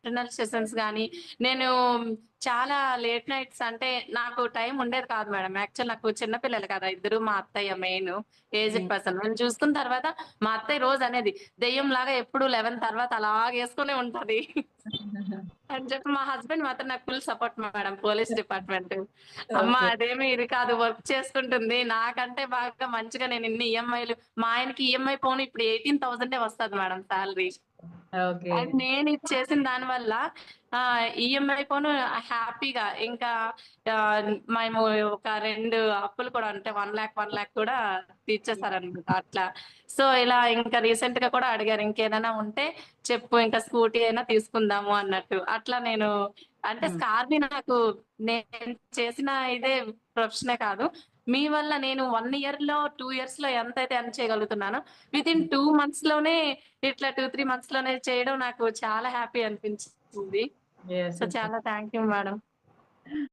Afternoon sessions గానీ, నేను చాలా లేట్ నైట్స్ అంటే నాకు టైం ఉండేది కాదు మేడం. యాక్చువల్ నాకు చిన్న పిల్లలు కదా! ఇద్దరు మా అత్తయ్య మెయిను ఏజ్డ్ హ్మ్. పర్సన్. నేను చూసుకున్న తర్వాత మా అత్తయ్య రోజనేది, "దెయ్యంలాగా ఎప్పుడు 11 తర్వాత అలాగేసుకొనే ఉంటది." అని చెప్పి మా హస్బెండ్ మాత్రం నాకు full support madam. Police department. అమ్మ ఓకే. అదేమి ఇది కాదు వర్క్ చేసుకుంటుంది. నాకంటే బాగా మంచిగా నేను ఇన్ని ఈఎంఐలు మా ఆయనకి ఈఎంఐ పోను ఇప్పుడు 18,000 వస్తది మేడం సాలరీ. ఓకే. అది నేనిది చేసిన దాని వల్ల ఈఎంఐ పోను హ్యాపీగా ఇంకా మేము ఒక 2 అప్పులు కూడా అంటే 1,00,000, 1,00,000 కూడా తీర్చేసారనమాట అట్లా. సో, ఇలా ఇంకా రీసెంట్‌గా కూడా అడిగారు. ఇంకేదైనా ఉంటే చెప్పు ఇంకా స్కూటీ అయినా తీసుకుందాము అన్నట్టు. అట్లా నేను అంటే హ్మ్. స్కార్‌ని నాకు నేను చేసిన ఇదే ప్రొఫెషనే కాదు. మీ వల్ల నేను 1 ఇయర్‌లో, 2 ఇయర్స్‌లో ఎంతైతే ఎర్న్ చేయగలుగుతున్నానో వితిన్ హ్మ్. 2 మంత్స్‌లోనే ఇట్లా 2, 3 మంత్స్‌లోనే చేయడం నాకు చాలా హ్యాపీ అనిపించింది. యెస్. So, yes. చాలా థాంక్ యూ మేడం.